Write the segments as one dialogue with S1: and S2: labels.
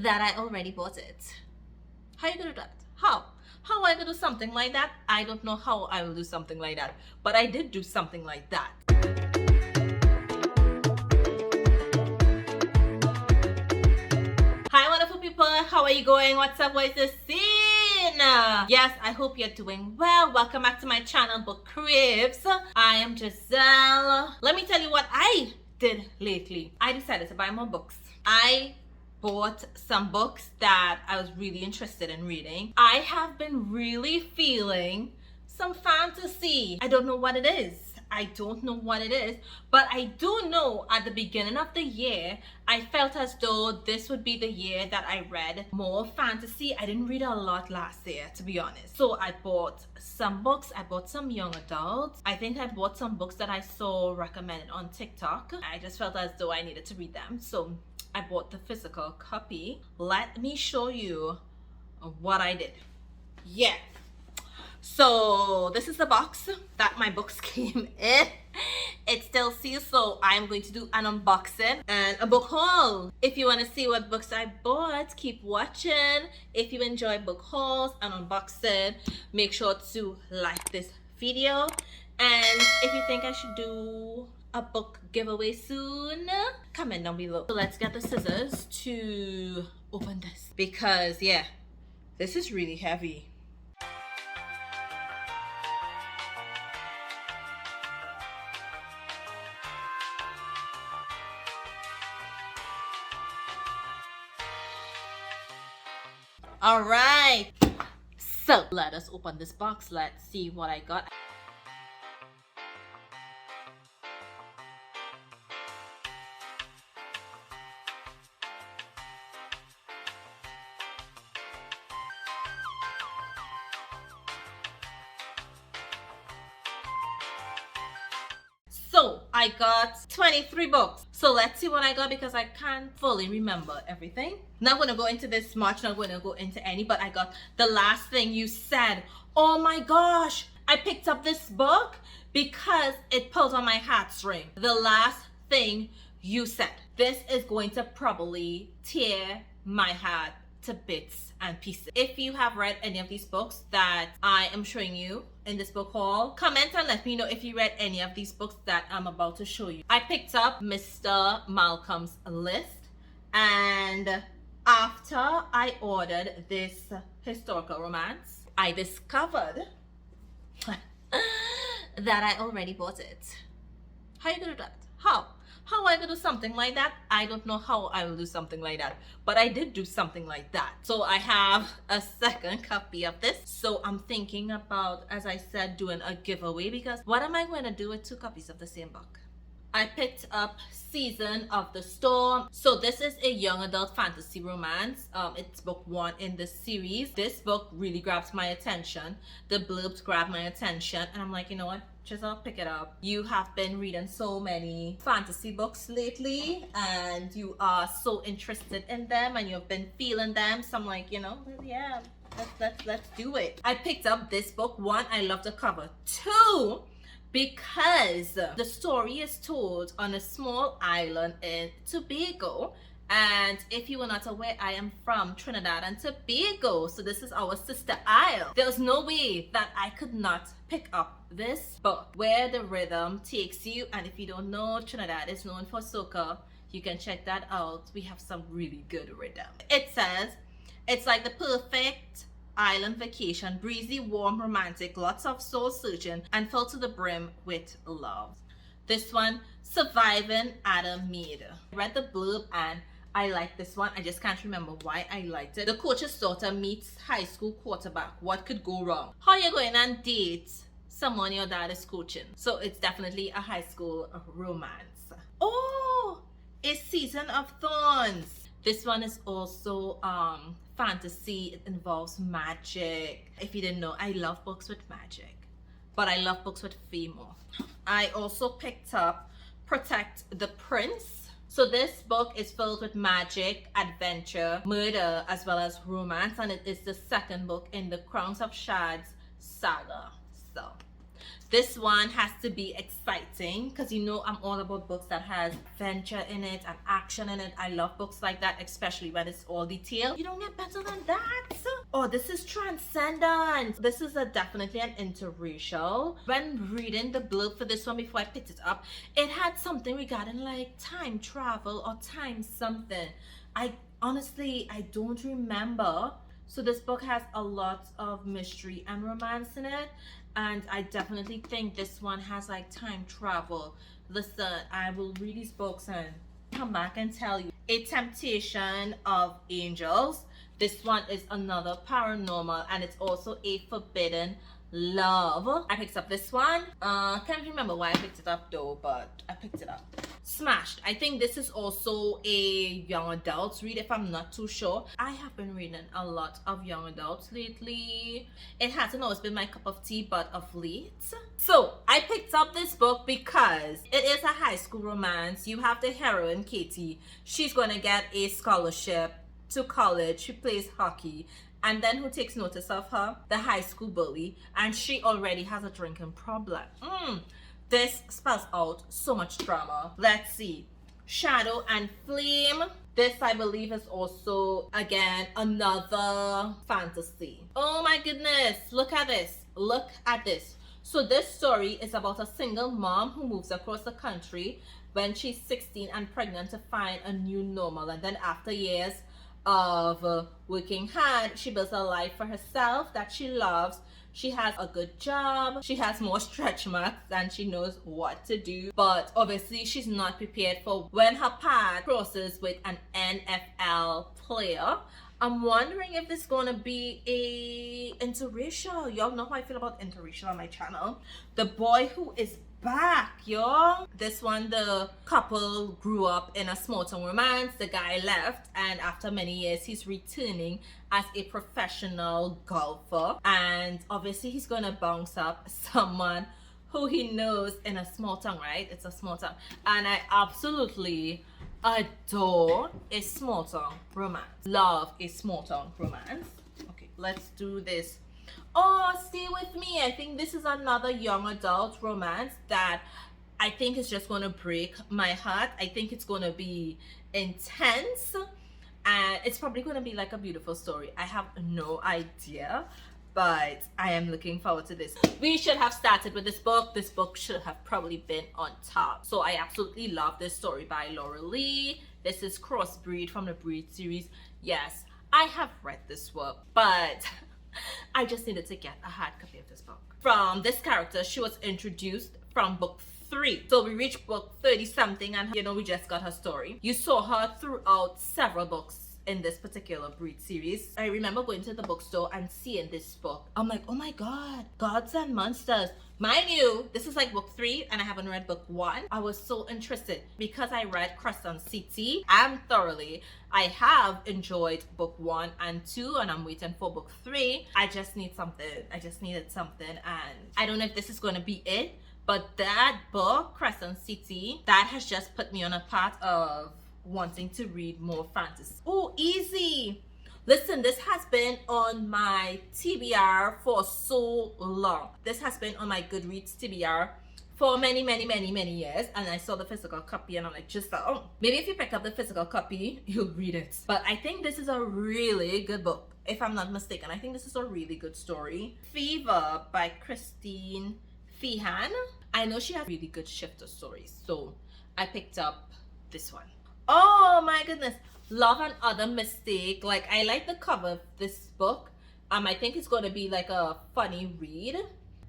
S1: that I already bought it. How you gonna do that? How I gonna do something like that? I don't know how I will do something like that, but I did do something like that. Hi wonderful people, how are you going? What's up? What is the scene? Yes, I hope you're doing well. Welcome back to my channel, Book Craves. I am Giselle. Let me tell you what I did lately. I decided to buy more books. I bought some books that I was really interested in reading. I have been really feeling some fantasy. I don't know what it is. But I do know at the beginning of the year, I felt as though this would be the year that I read more fantasy. I didn't read a lot last year, to be honest. So I bought some books. I bought some young adults. I think I bought some books that I saw recommended on TikTok. I just felt as though I needed to read them. So I bought the physical copy. Let me show you what I did. Yeah. So this is the box that my books came in. It's still sealed, so I'm going to do an unboxing and a book haul. If you want to see what books I bought, keep watching. If you enjoy book hauls and unboxing, make sure to like this video. And if you think I should do a book giveaway soon, comment down below. So let's get the scissors to open this, because yeah, this is really heavy. All right, so let us open this box. Let's see what I got. So I got 23 books. So let's see what I got, because I can't fully remember everything. Not going to go into this much, not going to go into any, but I got The Last Thing You Said. Oh my gosh, I picked up this book because it pulled on my heartstring. The Last Thing You Said. This is going to probably tear my heart to bits and pieces. If you have read any of these books that I am showing you in this book haul, comment and let me know if you read any of these books that I'm about to show you. I picked up Mr. Malcolm's List, and after I ordered this historical romance, I discovered that I already bought it. How you gonna do that? How I gonna do something like that? I don't know how I will do something like that, but I did do something like that. So I have a second copy of this. So I'm thinking about, as I said, doing a giveaway, because what am I going to do with two copies of the same book? I picked up Season of the Storm. So this is a young adult fantasy romance. It's book 1 in the series. This book really grabs my attention. The blurbs grab my attention, and I'm like, you know what? Just I'll pick it up. You have been reading so many fantasy books lately, and you are so interested in them, and you've been feeling them. So I'm like, you know, yeah, let's do it. I picked up this book. 1, I love the cover. 2, because the story is told on a small island in Tobago. And if you were not aware, I am from Trinidad and Tobago, so this is our sister isle. There was no way that I could not pick up this book, where the rhythm takes you. And if you don't know, Trinidad is known for soca. You can check that out. We have some really good rhythm. It says, it's like the perfect island vacation, breezy, warm, romantic, lots of soul searching, and filled to the brim with love. This one, Surviving Adam Mead. I read the blurb and I like this one. I just can't remember why I liked it. The coach's daughter meets high school quarterback. What could go wrong? How you going and date someone your dad is coaching? So it's definitely a high school romance. Oh, a Season of Thorns. This one is also fantasy. It involves magic. If you didn't know, I love books with magic, but I love books with female. I also picked up Protect the Prince. So this book is filled with magic, adventure, murder, as well as romance, and it is the second book in the Crowns of Shards saga. So This one has to be exciting because you know I'm all about books that has adventure in it and action in it. I love books like that, especially when it's all detailed. You don't get better than that. Oh, this is Transcendence. This is definitely an interracial. When reading the blurb for this one before I picked it up, it had something regarding like time travel or time something. I don't remember. So this book has a lot of mystery and romance in it, and I definitely think this one has like time travel. Listen, I will read these books and come back and tell you. A Temptation of Angels. This one is another paranormal, and it's also a forbidden love. I picked up this one. Can't remember why I picked it up though, but I picked it up. Smashed. I think this is also a young adults read, if I'm not too sure. I have been reading a lot of young adults lately. It hasn't always been my cup of tea, but of late. So I picked up this book because it is a high school romance. You have the heroine Katie. She's gonna get a scholarship to college. She plays hockey. And then who takes notice of her? The high school bully. And she already has a drinking problem. This spells out so much drama. Let's see. Shadow and Flame. This, I believe, is also, again, another fantasy. Oh my goodness. Look at this. Look at this. So this story is about a single mom who moves across the country when she's 16 and pregnant to find a new normal. And then after years of working hard, she builds a life for herself that she loves. She has a good job. She has more stretch marks than she knows what to do. But obviously she's not prepared for when her path crosses with an NFL player. I'm wondering if this is gonna be a interracial. Y'all know how I feel about interracial on my channel. The Boy Who Is Back, y'all. This one, the couple grew up in a small town romance. The guy left, and after many years he's returning as a professional golfer, and obviously he's gonna bounce up someone who he knows in a small town, right? It's a small town, and I absolutely adore a small town romance. Love a small town romance. Okay, let's do this. Oh, stay with me. I think this is another young adult romance that I think is just going to break my heart. I think it's going to be intense, and it's probably going to be like a beautiful story. I have no idea, but I am looking forward to this. We should have started with this book. This book should have probably been on top. So I absolutely love this story by Laura Lee. This is Crossbreed from the Breed series. Yes, I have read this work, but I just needed to get a hard copy of this book. From this character, she was introduced from book 3. So we reached book 30 something, and you know, we just got her story. You saw her throughout several books in this particular Breed series. I remember going to the bookstore and seeing this book. I'm like, oh my god, Gods and Monsters. Mind you, this is like book 3 and I haven't read book 1. I was so interested because I read Crescent City and thoroughly. I have enjoyed book 1 and 2, and I'm waiting for book 3. I just need something. I just needed something, and I don't know if this is going to be it, but that book, Crescent City, that has just put me on a path of wanting to read more fantasy. Oh, easy. Listen, this has been on my TBR for so long. This has been on my Goodreads TBR for many years, and I saw the physical copy and I'm like, just oh, maybe if you pick up the physical copy you'll read it. But I think this is a really good book, if I'm not mistaken. I think this is a really good story. Fever by Christine Feehan. I know she has really good shifter stories, so I picked up this one. Oh my goodness, Love and Other Mistake. Like, I like the cover of this book. I think it's going to be like a funny read.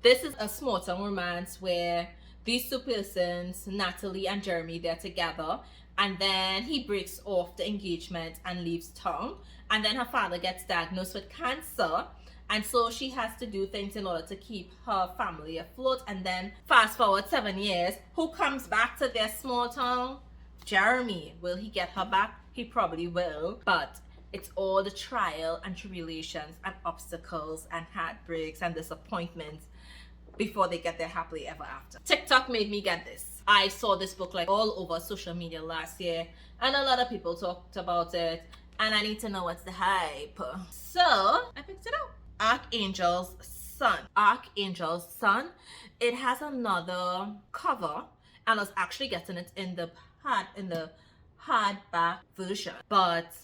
S1: This is a small town romance where these two persons, Natalie and Jeremy, they're together, and then he breaks off the engagement and leaves town, and then her father gets diagnosed with cancer, and so she has to do things in order to keep her family afloat. And then fast forward 7 years, who comes back to their small town? Jeremy. Will he get her back? He probably will, but it's all the trial and tribulations and obstacles and heartbreaks and disappointments before they get their happily ever after. TikTok made me get this. I saw this book like all over social media last year, and a lot of people talked about it, and I need to know what's the hype. So I picked it up. Archangel's Son, Archangel's Son. It has another cover, and I was actually getting it in the hardback version, but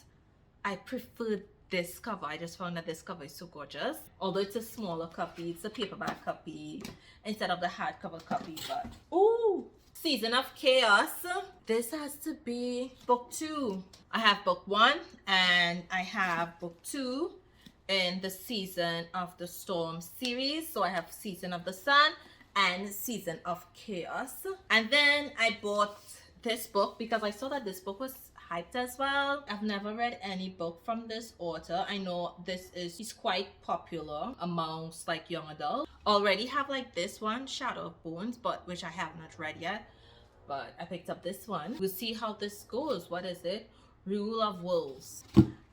S1: I preferred this cover. I just found that this cover is so gorgeous. Although it's a smaller copy, it's a paperback copy instead of the hardcover copy. But ooh, Season of Chaos. This has to be book 2. I have book 1 and I have book 2 in the Season of the Storm series. So I have Season of the Sun and Season of Chaos. And then I bought this book because I saw that this book was hyped as well. I've never read any book from this author. I know he's quite popular amongst like young adults. Already have like this one, Shadow of Bones, but which I have not read yet. But I picked up this one. We'll see how this goes. What is it? Rule of Wolves.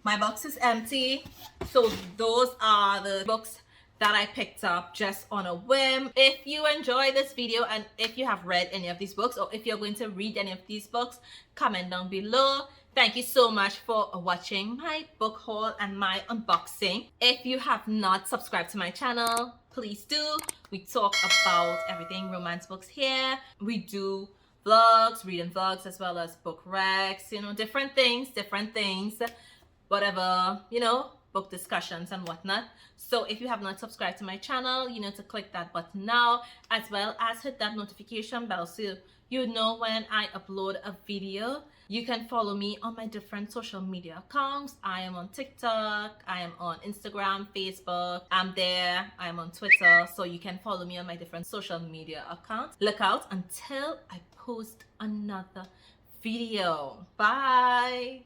S1: My box is empty. So those are the books that I picked up just on a whim. If you enjoy this video and if you have read any of these books or if you're going to read any of these books, comment down below. Thank you so much for watching my book haul and my unboxing. If you have not subscribed to my channel, please do. We talk about everything romance books here. We do vlogs, reading vlogs, as well as book recs, you know, different things, whatever, you know, book discussions and whatnot. So if you have not subscribed to my channel, you know to click that button now, as well as hit that notification bell so you know when I upload a video. You can follow me on my different social media accounts. I am on TikTok, I am on Instagram, Facebook, I'm there, I am on Twitter, so you can follow me on my different social media accounts. Look out until I post another video. Bye.